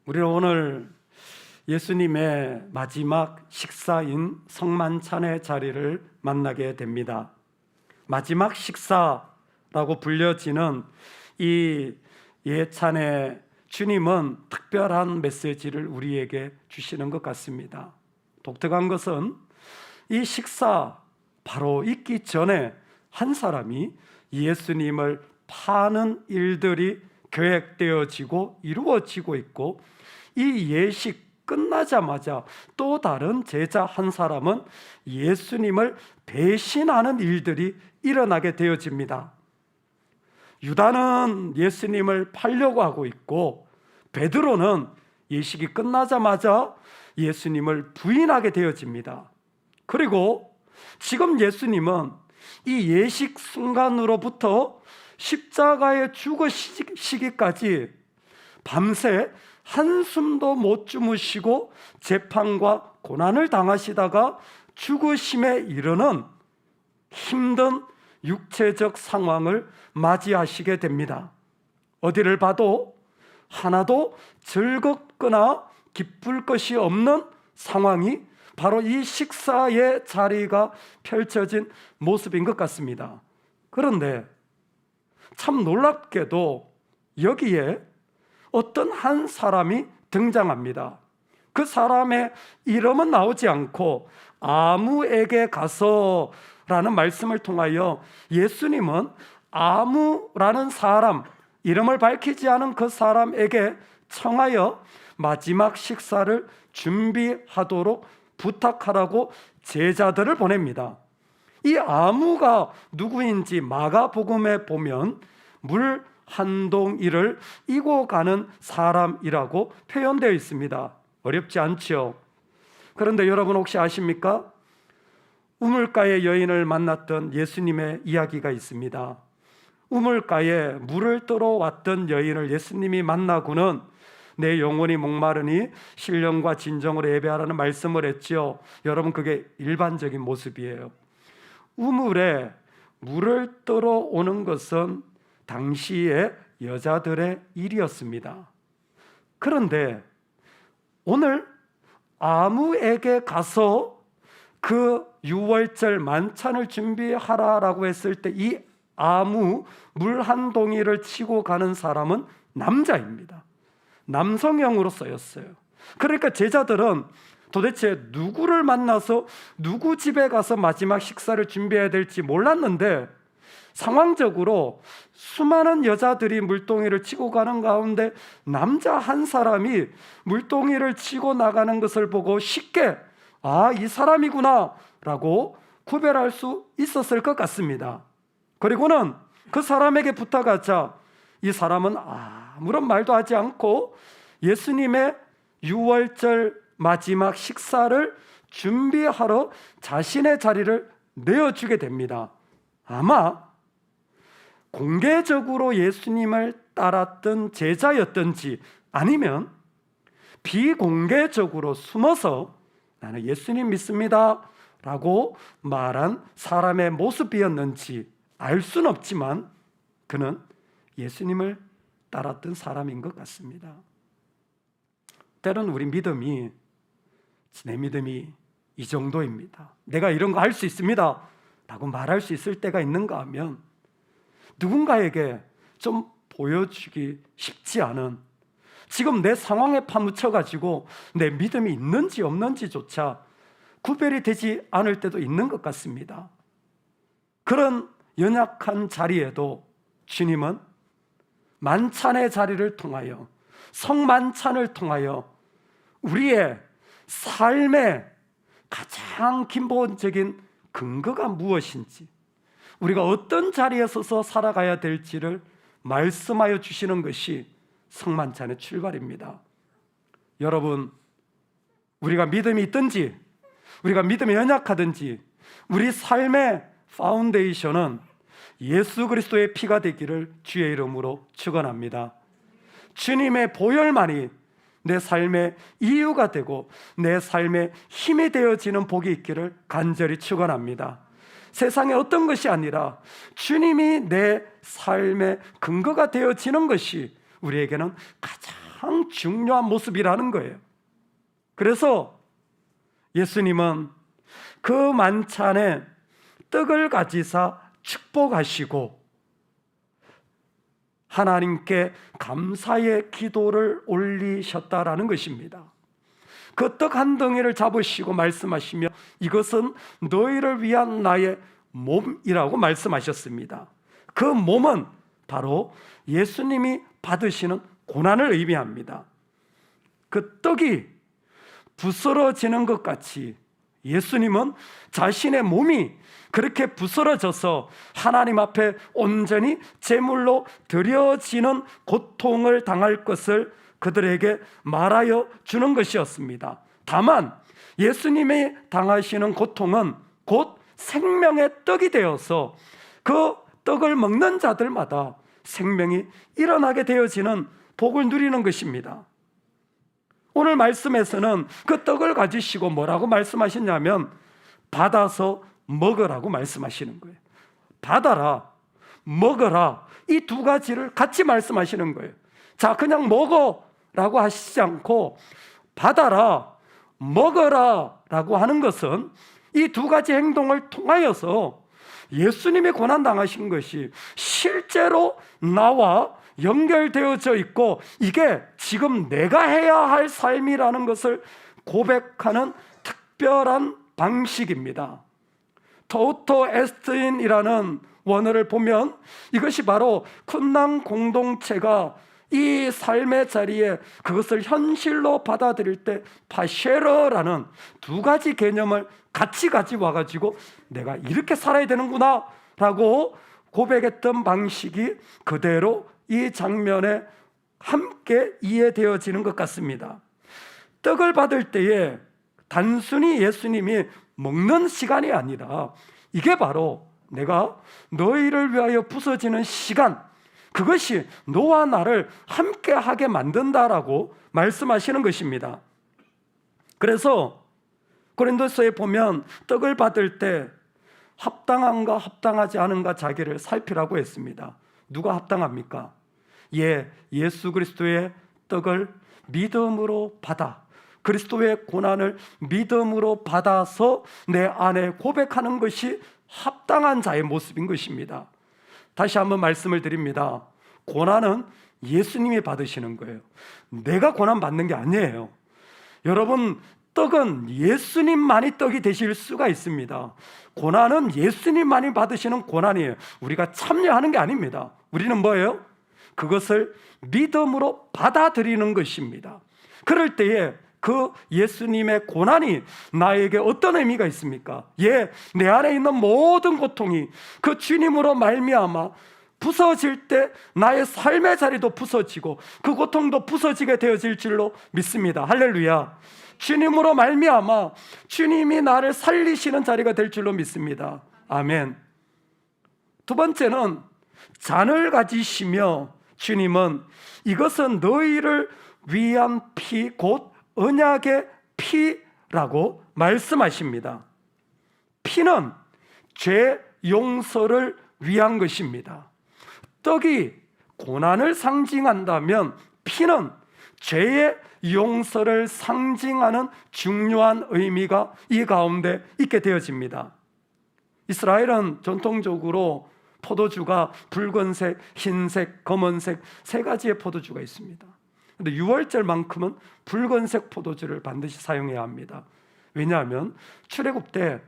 우리는 오늘 예수님의 마지막 식사인 성만찬의 자리를 만나게 됩니다. 마지막 식사라고 불려지는 이 예찬에 주님은 특별한 메시지를 우리에게 주시는 것 같습니다. 독특한 것은 이 식사 바로 있기 전에 한 사람이 예수님을 파는 일들이 계획되어지고 이루어지고 있고, 이 예식 끝나자마자 또 다른 제자 한 사람은 예수님을 배신하는 일들이 일어나게 되어집니다. 유다는 예수님을 팔려고 하고 있고, 베드로는 예식이 끝나자마자 예수님을 부인하게 되어집니다. 그리고 지금 예수님은 이 예식 순간으로부터 십자가에 죽으시기까지 밤새 한숨도 못 주무시고 재판과 고난을 당하시다가 죽으심에 이르는 힘든 육체적 상황을 맞이하시게 됩니다. 어디를 봐도 하나도 즐겁거나 기쁠 것이 없는 상황이 바로 이 식사의 자리가 펼쳐진 모습인 것 같습니다. 그런데 참 놀랍게도 여기에 어떤 한 사람이 등장합니다. 그 사람의 이름은 나오지 않고 아무에게 가서 라는 말씀을 통하여 예수님은 아무라는 사람, 이름을 밝히지 않은 그 사람에게 청하여 마지막 식사를 준비하도록 부탁하라고 제자들을 보냅니다. 이 아무가 누구인지 마가복음에 보면 물 한 동이를 이고 가는 사람이라고 표현되어 있습니다. 어렵지 않죠? 그런데 여러분 혹시 아십니까? 우물가의 여인을 만났던 예수님의 이야기가 있습니다. 우물가에 물을 뜨러 왔던 여인을 예수님이 만나고는 내 영혼이 목마르니 신령과 진정으로 예배하라는 말씀을 했죠. 여러분, 그게 일반적인 모습이에요. 우물에 물을 뜨러 오는 것은 당시의 여자들의 일이었습니다. 그런데 오늘 아무에게 가서 그 유월절 만찬을 준비하라라고 했을 때 이 아무 물 한 동이를 치고 가는 사람은 남자입니다. 남성형으로 쓰였어요. 그러니까 제자들은 도대체 누구를 만나서 누구 집에 가서 마지막 식사를 준비해야 될지 몰랐는데, 상황적으로 수많은 여자들이 물동이를 치고 가는 가운데 남자 한 사람이 물동이를 치고 나가는 것을 보고 쉽게 이 사람이구나 라고 구별할 수 있었을 것 같습니다. 그리고는 그 사람에게 부탁하자 이 사람은 아무런 말도 하지 않고 예수님의 유월절 마지막 식사를 준비하러 자신의 자리를 내어주게 됩니다. 아마 공개적으로 예수님을 따랐던 제자였던지, 아니면 비공개적으로 숨어서 나는 예수님 믿습니다 라고 말한 사람의 모습이었는지 알 수는 없지만 그는 예수님을 따랐던 사람인 것 같습니다. 때로는 우리 믿음이, 내 믿음이 이 정도입니다, 내가 이런 거 할 수 있습니다 라고 말할 수 있을 때가 있는가 하면, 누군가에게 좀 보여주기 쉽지 않은, 지금 내 상황에 파묻혀가지고 내 믿음이 있는지 없는지조차 구별이 되지 않을 때도 있는 것 같습니다. 그런 연약한 자리에도 주님은 만찬의 자리를 통하여, 성만찬을 통하여 우리의 삶의 가장 근본적인 근거가 무엇인지, 우리가 어떤 자리에 서서 살아가야 될지를 말씀하여 주시는 것이 성만찬의 출발입니다. 여러분, 우리가 믿음이 있든지 우리가 믿음이 연약하든지 우리 삶의 파운데이션은 예수 그리스도의 피가 되기를 주의 이름으로 축원합니다. 주님의 보혈만이 내 삶의 이유가 되고 내 삶의 힘이 되어지는 복이 있기를 간절히 축원합니다. 세상의 어떤 것이 아니라 주님이 내 삶의 근거가 되어지는 것이 우리에게는 가장 가장 중요한 모습이라는 거예요. 그래서 예수님은 그 만찬에 떡을 가지사 축복하시고 하나님께 감사의 기도를 올리셨다라는 것입니다. 그 떡 한 덩이를 잡으시고 말씀하시며 이것은 너희를 위한 나의 몸이라고 말씀하셨습니다. 그 몸은 바로 예수님이 받으시는 고난을 의미합니다. 그 떡이 부스러지는 것 같이 예수님은 자신의 몸이 그렇게 부스러져서 하나님 앞에 온전히 제물로 드려지는 고통을 당할 것을 그들에게 말하여 주는 것이었습니다. 다만 예수님이 당하시는 고통은 곧 생명의 떡이 되어서 그 떡을 먹는 자들마다 생명이 일어나게 되어지는 복을 누리는 것입니다. 오늘 말씀에서는 그 떡을 가지시고 뭐라고 말씀하셨냐면 받아서 먹으라고 말씀하시는 거예요. 받아라, 먹어라, 이 두 가지를 같이 말씀하시는 거예요. 자, 그냥 먹어라고 하시지 않고 받아라, 먹어라 라고 하는 것은 이 두 가지 행동을 통하여서 예수님이 고난당하신 것이 실제로 나와 연결되어져 있고 이게 지금 내가 해야 할 삶이라는 것을 고백하는 특별한 방식입니다. 토우토 에스트인이라는 원어를 보면 이것이 바로 쿤낭 공동체가 이 삶의 자리에 그것을 현실로 받아들일 때 파쉐러라는 두 가지 개념을 같이 와가지고 내가 이렇게 살아야 되는구나 라고 고백했던 방식이 그대로 이 장면에 함께 이해되어지는 것 같습니다. 떡을 받을 때에 단순히 예수님이 먹는 시간이 아니라 이게 바로 내가 너희를 위하여 부서지는 시간, 그것이 너와 나를 함께 하게 만든다라고 말씀하시는 것입니다. 그래서 고린도서에 보면 떡을 받을 때 합당한가 합당하지 않은가 자기를 살피라고 했습니다. 누가 합당합니까? 예수 그리스도의 떡을 믿음으로 받아 그리스도의 고난을 믿음으로 받아서 내 안에 고백하는 것이 합당한 자의 모습인 것입니다. 다시 한번 말씀을 드립니다. 고난은 예수님이 받으시는 거예요. 내가 고난 받는 게 아니에요. 여러분, 떡은 예수님만이 떡이 되실 수가 있습니다. 고난은 예수님만이 받으시는 고난이에요. 우리가 참여하는 게 아닙니다. 우리는 뭐예요? 그것을 믿음으로 받아들이는 것입니다. 그럴 때에 그 예수님의 고난이 나에게 어떤 의미가 있습니까? 내 안에 있는 모든 고통이 그 주님으로 말미암아 부서질 때 나의 삶의 자리도 부서지고 그 고통도 부서지게 되어질 줄로 믿습니다. 할렐루야. 주님으로 말미암아 주님이 나를 살리시는 자리가 될 줄로 믿습니다. 아멘. 두 번째는 잔을 가지시며 주님은 이것은 너희를 위한 피 곧 언약의 피라고 말씀하십니다. 피는 죄 용서를 위한 것입니다. 떡이 고난을 상징한다면 피는 죄의 용서를 상징하는 중요한 의미가 이 가운데 있게 되어집니다. 이스라엘은 전통적으로 포도주가 붉은색, 흰색, 검은색 세 가지의 포도주가 있습니다. 그런데 6월절만큼은 붉은색 포도주를 반드시 사용해야 합니다. 왜냐하면 출애굽 때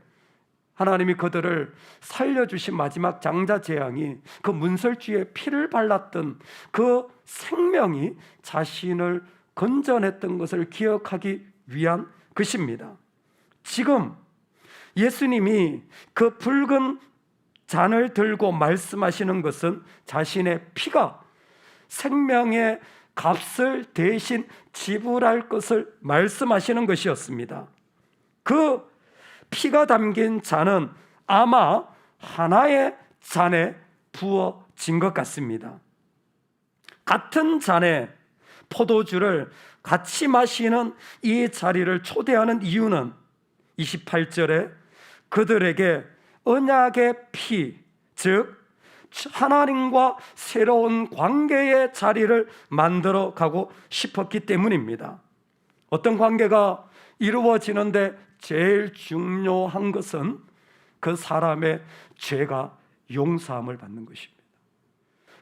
하나님이 그들을 살려주신 마지막 장자 재앙이 그 문설주에 피를 발랐던 그 생명이 자신을 건져냈던 것을 기억하기 위한 것입니다. 지금 예수님이 그 붉은 잔을 들고 말씀하시는 것은 자신의 피가 생명의 값을 대신 지불할 것을 말씀하시는 것이었습니다. 그 피가 담긴 잔은 아마 하나의 잔에 부어진 것 같습니다. 같은 잔에 포도주를 같이 마시는 이 자리를 초대하는 이유는 28절에 그들에게 언약의 피, 즉 하나님과 새로운 관계의 자리를 만들어 가고 싶었기 때문입니다. 어떤 관계가 이루어지는데 제일 중요한 것은 그 사람의 죄가 용서함을 받는 것입니다.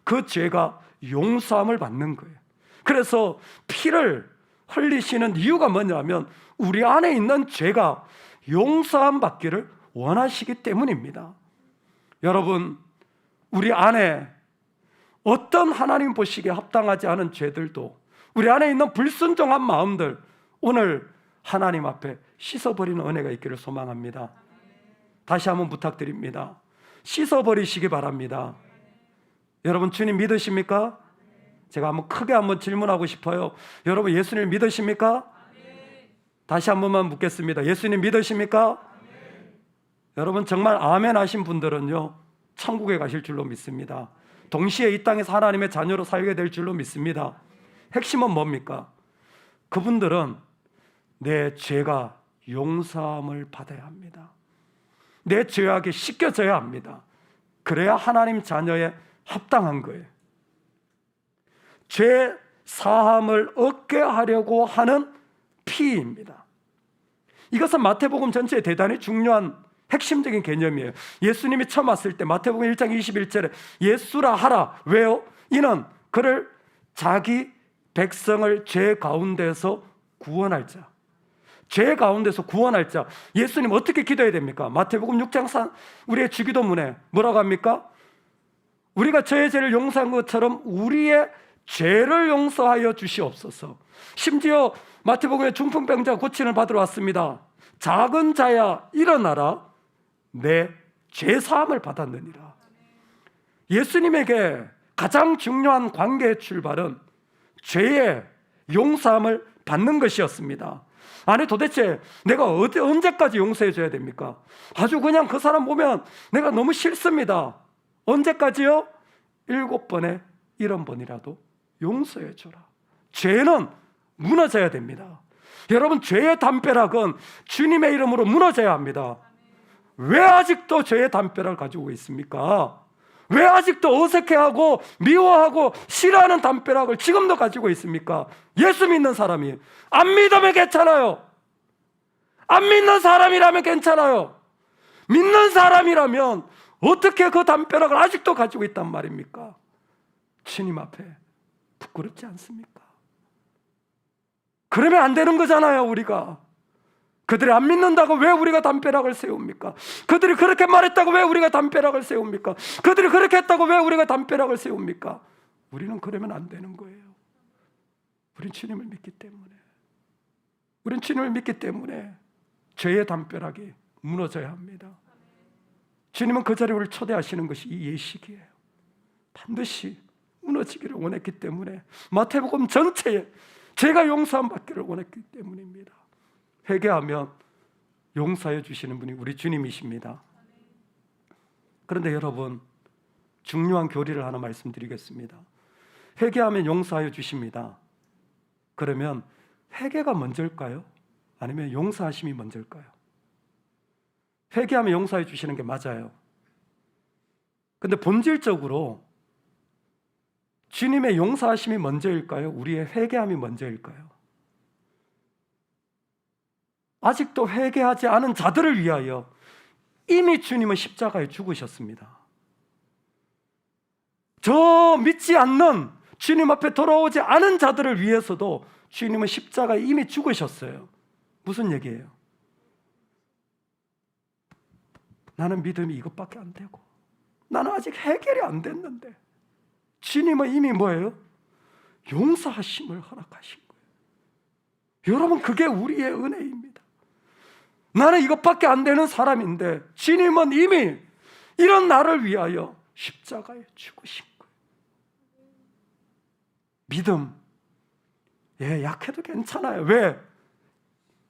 그 죄가 용서함을 받는 거예요. 그래서 피를 흘리시는 이유가 뭐냐면 우리 안에 있는 죄가 용서함 받기를 원하시기 때문입니다. 여러분, 우리 안에 어떤 하나님 보시기에 합당하지 않은 죄들도, 우리 안에 있는 불순종한 마음들, 오늘 하나님 앞에 씻어버리는 은혜가 있기를 소망합니다. 다시 한번 부탁드립니다. 씻어버리시기 바랍니다. 여러분, 주님 믿으십니까? 제가 크게 한번 질문하고 싶어요. 여러분, 예수님 믿으십니까? 다시 한 번만 묻겠습니다. 예수님 믿으십니까? 여러분, 정말 아멘 하신 분들은요, 천국에 가실 줄로 믿습니다. 동시에 이 땅에서 하나님의 자녀로 살게 될 줄로 믿습니다. 핵심은 뭡니까? 그분들은 내 죄가 용서함을 받아야 합니다. 내 죄악이 씻겨져야 합니다. 그래야 하나님 자녀에 합당한 거예요. 죄 사함을 얻게 하려고 하는 피입니다. 이것은 마태복음 전체에 대단히 중요한 핵심적인 개념이에요. 예수님이 처음 왔을 때 마태복음 1장 21절에 예수라 하라. 왜요? 이는 그를 자기 백성을 죄 가운데서 구원할 자, 죄 가운데서 구원할 자. 예수님 어떻게 기도해야 됩니까? 마태복음 6장 3 우리의 주기도문에 뭐라고 합니까? 우리가 저의 죄를 용서한 것처럼 우리의 죄를 용서하여 주시옵소서. 심지어 마태복음에 중풍병자가 고침을 받으러 왔습니다. 작은 자야 일어나라, 내 죄사함을 받았느니라. 예수님에게 가장 중요한 관계의 출발은 죄의 용서함을 받는 것이었습니다. 아니, 도대체 내가 언제까지 용서해 줘야 됩니까? 아주 그냥 그 사람 보면 내가 너무 싫습니다. 언제까지요? 7번에 70번이라도 용서해 줘라. 죄는 무너져야 됩니다. 여러분, 죄의 담벼락은 주님의 이름으로 무너져야 합니다. 왜 아직도 죄의 담벼락을 가지고 있습니까? 왜 아직도 어색해하고 미워하고 싫어하는 담벼락을 지금도 가지고 있습니까? 예수 믿는 사람이. 안 믿으면 괜찮아요. 안 믿는 사람이라면 괜찮아요. 믿는 사람이라면 어떻게 그 담벼락을 아직도 가지고 있단 말입니까? 주님 앞에 부끄럽지 않습니까? 그러면 안 되는 거잖아요. 우리가 그들이 안 믿는다고 왜 우리가 담벼락을 세웁니까? 그들이 그렇게 말했다고 왜 우리가 담벼락을 세웁니까? 그들이 그렇게 했다고 왜 우리가 담벼락을 세웁니까? 우리는 그러면 안 되는 거예요. 우린 주님을 믿기 때문에, 우린 주님을 믿기 때문에 죄의 담벼락이 무너져야 합니다. 주님은 그 자리에 우리를 초대하시는 것이 이 예식이에요. 반드시 무너지기를 원했기 때문에, 마태복음 전체에 죄가 용서함 받기를 원했기 때문입니다. 회개하면 용서해 주시는 분이 우리 주님이십니다. 그런데 여러분, 중요한 교리를 하나 말씀드리겠습니다. 회개하면 용서해 주십니다. 그러면 회개가 먼저일까요? 아니면 용서하심이 먼저일까요? 회개하면 용서해 주시는 게 맞아요. 근데 본질적으로 주님의 용서하심이 먼저일까요? 우리의 회개함이 먼저일까요? 아직도 회개하지 않은 자들을 위하여 이미 주님은 십자가에 죽으셨습니다. 저 믿지 않는, 주님 앞에 돌아오지 않은 자들을 위해서도 주님은 십자가에 이미 죽으셨어요. 무슨 얘기예요? 나는 믿음이 이것밖에 안 되고, 나는 아직 해결이 안 됐는데 주님은 이미 뭐예요? 용서하심을 허락하신 거예요. 여러분, 그게 우리의 은혜입니다. 나는 이것밖에 안 되는 사람인데 주님은 이미 이런 나를 위하여 십자가에 죽으신 거예요. 믿음, 약해도 괜찮아요. 왜?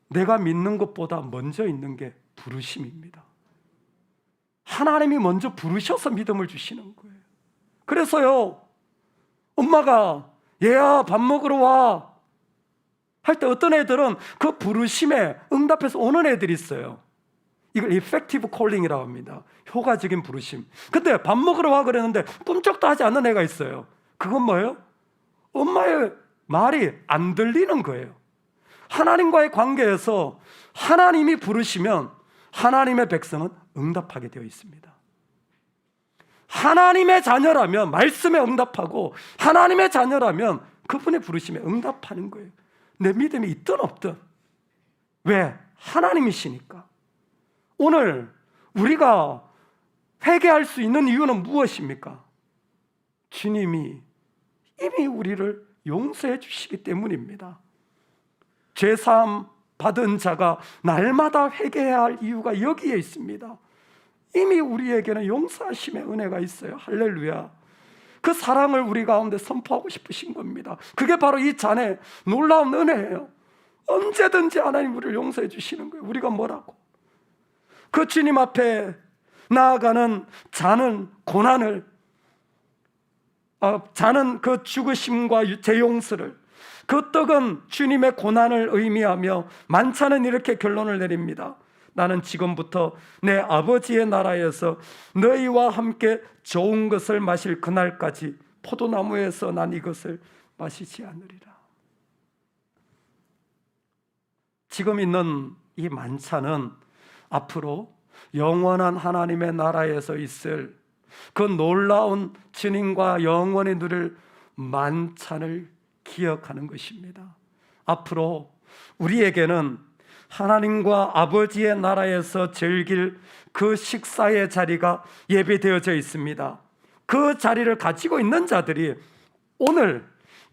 내가 믿는 것보다 먼저 있는 게 부르심입니다. 하나님이 먼저 부르셔서 믿음을 주시는 거예요. 그래서요, 엄마가 얘야 밥 먹으러 와 할 때 어떤 애들은 그 부르심에 응답해서 오는 애들이 있어요. 이걸 effective calling이라고 합니다. 효과적인 부르심. 근데 밥 먹으러 와 그랬는데 꿈쩍도 하지 않는 애가 있어요. 그건 뭐예요? 엄마의 말이 안 들리는 거예요. 하나님과의 관계에서 하나님이 부르시면 하나님의 백성은 응답하게 되어 있습니다. 하나님의 자녀라면 말씀에 응답하고, 하나님의 자녀라면 그분의 부르심에 응답하는 거예요. 내 믿음이 있든 없든. 왜? 하나님이시니까. 오늘 우리가 회개할 수 있는 이유는 무엇입니까? 주님이 이미 우리를 용서해 주시기 때문입니다. 죄사함 받은 자가 날마다 회개해야 할 이유가 여기에 있습니다. 이미 우리에게는 용서하심의 은혜가 있어요. 할렐루야. 그 사랑을 우리 가운데 선포하고 싶으신 겁니다. 그게 바로 이 잔의 놀라운 은혜예요. 언제든지 하나님 우리를 용서해 주시는 거예요. 우리가 뭐라고? 그 주님 앞에 나아가는 자는 고난을, 자는 그 죽으심과 제 용서를, 그 떡은 주님의 고난을 의미하며 만찬은 이렇게 결론을 내립니다. 나는 지금부터 내 아버지의 나라에서 너희와 함께 좋은 것을 마실 그날까지 포도나무에서 난 이것을 마시지 않으리라. 지금 있는 이 만찬은 앞으로 영원한 하나님의 나라에서 있을 그 놀라운 주님과 영원히 누릴 만찬을 기억하는 것입니다. 앞으로 우리에게는 하나님과 아버지의 나라에서 즐길 그 식사의 자리가 예비되어져 있습니다. 그 자리를 가지고 있는 자들이 오늘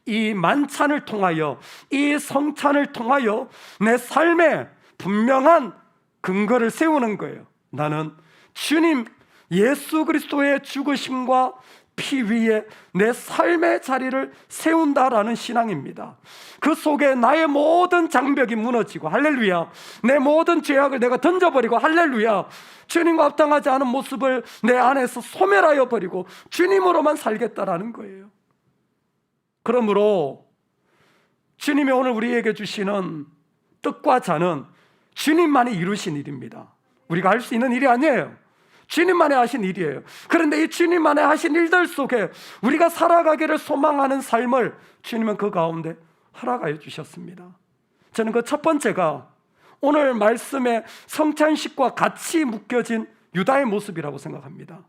이 만찬을 통하여, 이 성찬을 통하여 내 삶에 분명한 근거를 세우는 거예요. 나는 주님 예수 그리스도의 죽으심과 피 위에 내 삶의 자리를 세운다라는 신앙입니다. 그 속에 나의 모든 장벽이 무너지고, 할렐루야, 내 모든 죄악을 내가 던져버리고, 할렐루야, 주님과 합당하지 않은 모습을 내 안에서 소멸하여 버리고 주님으로만 살겠다라는 거예요. 그러므로 주님이 오늘 우리에게 주시는 떡과 잔은 주님만이 이루신 일입니다. 우리가 할 수 있는 일이 아니에요. 주님만이 하신 일이에요. 그런데 이 주님만이 하신 일들 속에 우리가 살아가기를 소망하는 삶을 주님은 그 가운데 허락하여 주셨습니다. 저는 그 첫 번째가 오늘 말씀의 성찬식과 같이 묶여진 유다의 모습이라고 생각합니다.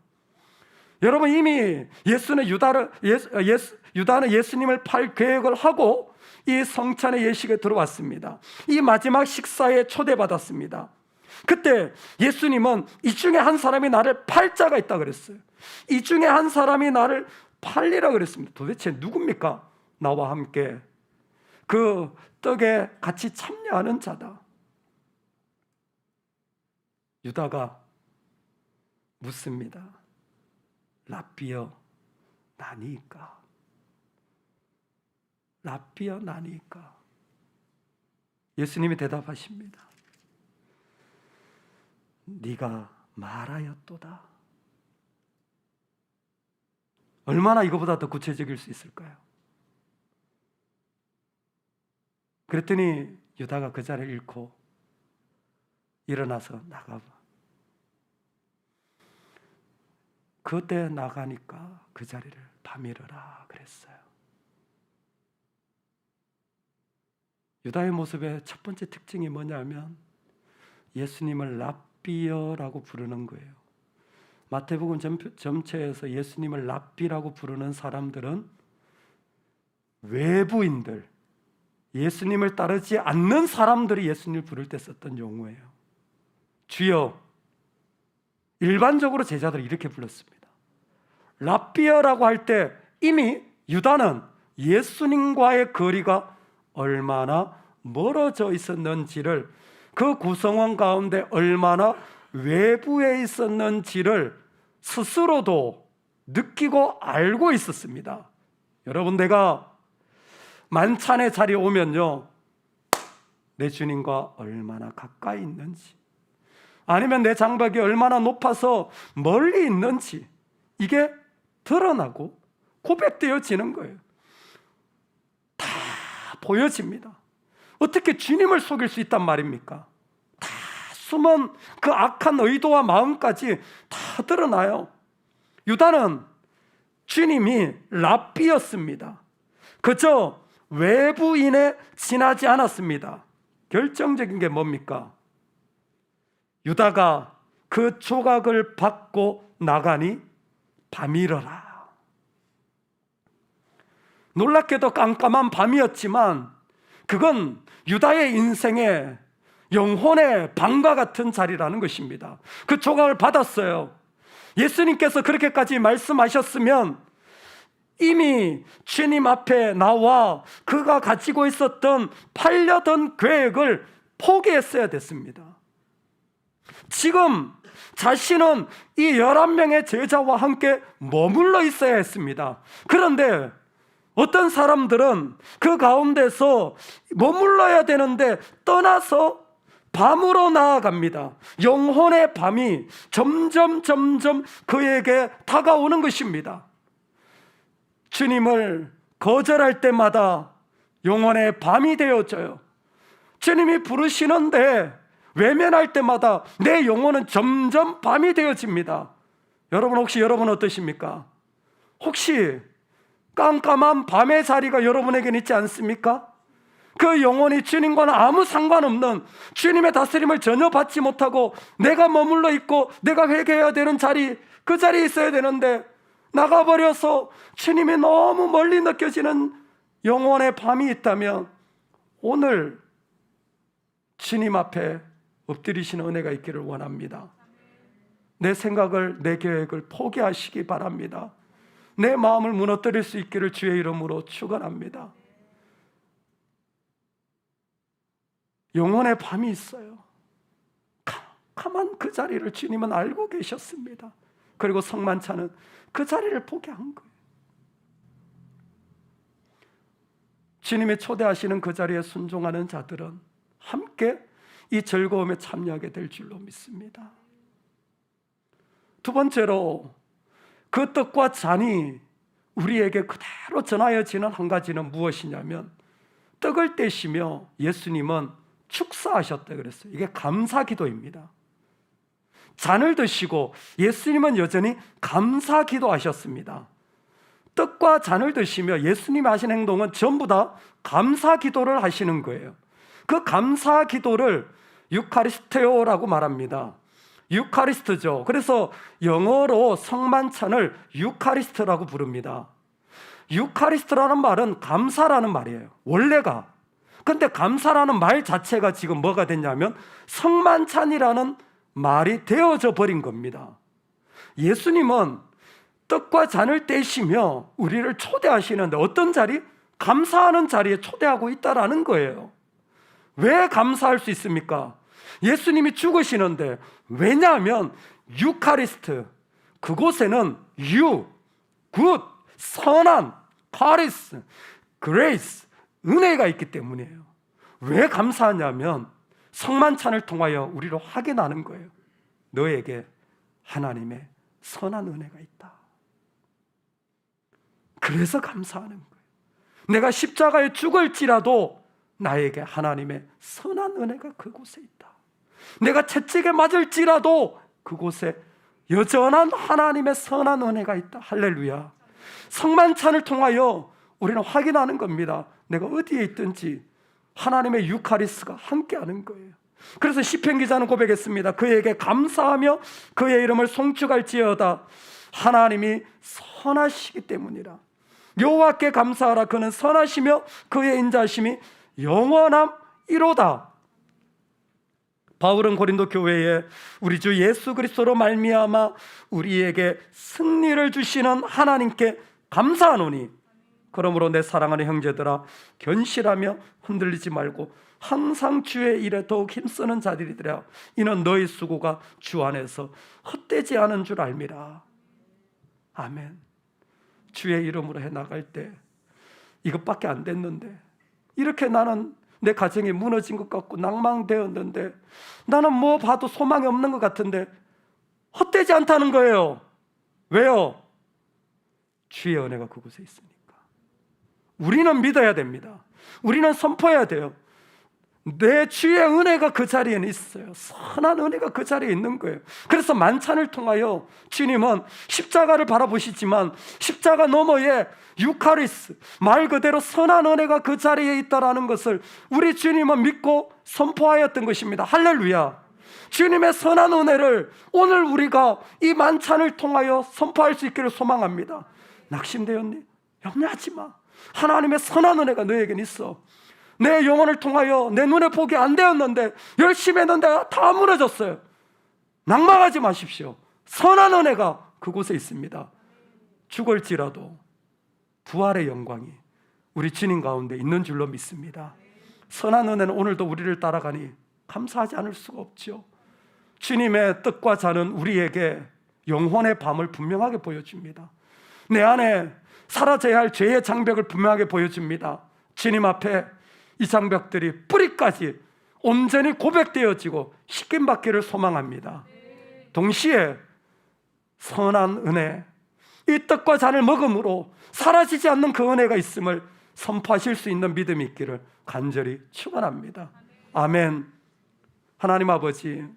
여러분, 이미 유다는 예수님을 팔 계획을 하고 이 성찬의 예식에 들어왔습니다. 이 마지막 식사에 초대받았습니다. 그때 예수님은 이 중에 한 사람이 나를 팔 자가 있다 그랬어요. 이 중에 한 사람이 나를 팔리라 그랬습니다. 도대체 누굽니까? 나와 함께 그 떡에 같이 참여하는 자다. 유다가 묻습니다. 라삐어 나니까? 라삐어 나니까? 예수님이 대답하십니다. 네가 말하였도다. 얼마나 이거보다 더 구체적일 수 있을까요? 그랬더니 유다가 그 자리를 잃고 일어나서 나가봐. 그때 나가니까 그 자리를 밤이르라 그랬어요. 유다의 모습의 첫 번째 특징이 뭐냐면 예수님을 랍비어라고 부르는 거예요. 마태복음 전체에서 예수님을 랍비라고 부르는 사람들은 외부인들, 예수님을 따르지 않는 사람들이 예수님을 부를 때 썼던 용어예요. 주여, 일반적으로 제자들이 이렇게 불렀습니다. 랍비어라고 할 때 이미 유다는 예수님과의 거리가 얼마나 멀어져 있었는지를, 그 구성원 가운데 얼마나 외부에 있었는지를 스스로도 느끼고 알고 있었습니다. 여러분, 내가 만찬의 자리에 오면요, 내 주님과 얼마나 가까이 있는지, 아니면 내 장벽이 얼마나 높아서 멀리 있는지, 이게 드러나고 고백되어지는 거예요. 다 보여집니다. 어떻게 주님을 속일 수 있단 말입니까? 다 숨은 그 악한 의도와 마음까지 다 드러나요. 유다는 주님이 랍비였습니다. 그저 외부인에 지나지 않았습니다. 결정적인 게 뭡니까? 유다가 그 조각을 받고 나가니 밤이러라. 놀랍게도 깜깜한 밤이었지만 그건 유다의 인생의 영혼의 밤과 같은 자리라는 것입니다. 그 조각을 받았어요. 예수님께서 그렇게까지 말씀하셨으면 이미 주님 앞에 나와 그가 가지고 있었던 팔려던 계획을 포기했어야 됐습니다. 지금 자신은 이 11명의 제자와 함께 머물러 있어야 했습니다. 그런데 어떤 사람들은 그 가운데서 머물러야 되는데 떠나서 밤으로 나아갑니다. 영혼의 밤이 점점 그에게 다가오는 것입니다. 주님을 거절할 때마다 영혼의 밤이 되어져요. 주님이 부르시는데 외면할 때마다 내 영혼은 점점 밤이 되어집니다. 혹시 여러분 어떠십니까? 혹시 깜깜한 밤의 자리가 여러분에게는 있지 않습니까? 그 영혼이 주님과는 아무 상관없는, 주님의 다스림을 전혀 받지 못하고 내가 머물러 있고 내가 회개해야 되는 자리, 그 자리에 있어야 되는데 나가버려서 주님이 너무 멀리 느껴지는 영혼의 밤이 있다면 오늘 주님 앞에 엎드리시는 은혜가 있기를 원합니다. 내 생각을, 내 계획을 포기하시기 바랍니다. 내 마음을 무너뜨릴 수 있기를 주의 이름으로 축원합니다. 영혼의 밤이 있어요. 캄캄한 그 자리를 주님은 알고 계셨습니다. 그리고 성만찬은 그 자리를 포기한 거예요. 주님이 초대하시는 그 자리에 순종하는 자들은 함께 이 즐거움에 참여하게 될 줄로 믿습니다. 두 번째로 그 떡과 잔이 우리에게 그대로 전하여지는 한 가지는 무엇이냐면 떡을 떼시며 예수님은 축사하셨다 그랬어요. 이게 감사기도입니다. 잔을 드시고 예수님은 여전히 감사기도하셨습니다. 떡과 잔을 드시며 예수님이 하신 행동은 전부 다 감사기도를 하시는 거예요. 그 감사기도를 유카리스테오라고 말합니다. 유카리스트죠. 그래서 영어로 성만찬을 유카리스트라고 부릅니다. 유카리스트라는 말은 감사라는 말이에요. 원래가. 근데 감사라는 말 자체가 지금 뭐가 됐냐면 성만찬이라는 말이 되어져 버린 겁니다. 예수님은 떡과 잔을 떼시며 우리를 초대하시는데 어떤 자리? 감사하는 자리에 초대하고 있다라는 거예요. 왜 감사할 수 있습니까? 예수님이 죽으시는데, 왜냐하면 유카리스트, 그곳에는 굿, 선한, 카리스, 그레이스, 은혜가 있기 때문이에요. 왜 감사하냐면 성만찬을 통하여 우리로 확인하는 거예요. 너에게 하나님의 선한 은혜가 있다. 그래서 감사하는 거예요. 내가 십자가에 죽을지라도 나에게 하나님의 선한 은혜가 그곳에 있다. 내가 채찍에 맞을지라도 그곳에 여전한 하나님의 선한 은혜가 있다. 할렐루야. 성만찬을 통하여 우리는 확인하는 겁니다. 내가 어디에 있든지 하나님의 유카리스가 함께하는 거예요. 그래서 시편 기자는 고백했습니다. 그에게 감사하며 그의 이름을 송축할지어다. 하나님이 선하시기 때문이라. 여호와께 감사하라. 그는 선하시며 그의 인자심이 영원함이로다. 바울은 고린도 교회에 우리 주 예수 그리스도로 말미암아 우리에게 승리를 주시는 하나님께 감사하노니, 그러므로 내 사랑하는 형제들아, 견실하며 흔들리지 말고 항상 주의 일에 더욱 힘쓰는 자들이더라. 이는 너희 수고가 주 안에서 헛되지 않은 줄 알미라. 아멘. 주의 이름으로 해나갈 때 이것밖에 안 됐는데, 이렇게 나는 내 가정이 무너진 것 같고 낭망되었는데, 나는 뭐 봐도 소망이 없는 것 같은데 헛되지 않다는 거예요. 왜요? 주의 은혜가 그곳에 있으니까. 우리는 믿어야 됩니다. 우리는 선포해야 돼요. 내 주의 은혜가 그 자리에는 있어요. 선한 은혜가 그 자리에 있는 거예요. 그래서 만찬을 통하여 주님은 십자가를 바라보시지만 십자가 너머에 유카리스, 말 그대로 선한 은혜가 그 자리에 있다라는 것을 우리 주님은 믿고 선포하였던 것입니다. 할렐루야. 주님의 선한 은혜를 오늘 우리가 이 만찬을 통하여 선포할 수 있기를 소망합니다. 낙심되었니? 염려하지 마. 하나님의 선한 은혜가 너에겐 있어. 내 영혼을 통하여 내 눈에 보기 안 되었는데 열심히 했는데 다 무너졌어요. 낙망하지 마십시오. 선한 은혜가 그곳에 있습니다. 죽을지라도 부활의 영광이 우리 주님 가운데 있는 줄로 믿습니다. 선한 은혜는 오늘도 우리를 따라가니 감사하지 않을 수가 없죠. 주님의 뜻과 자는 우리에게 영혼의 밤을 분명하게 보여줍니다. 내 안에 사라져야 할 죄의 장벽을 분명하게 보여줍니다. 주님 앞에 이 장벽들이 뿌리까지 온전히 고백되어지고 씻김받기를 소망합니다. 동시에 선한 은혜, 이 떡과 잔을 먹음으로 사라지지 않는 그 은혜가 있음을 선포하실 수 있는 믿음이 있기를 간절히 축원합니다. 아멘. 하나님 아버지,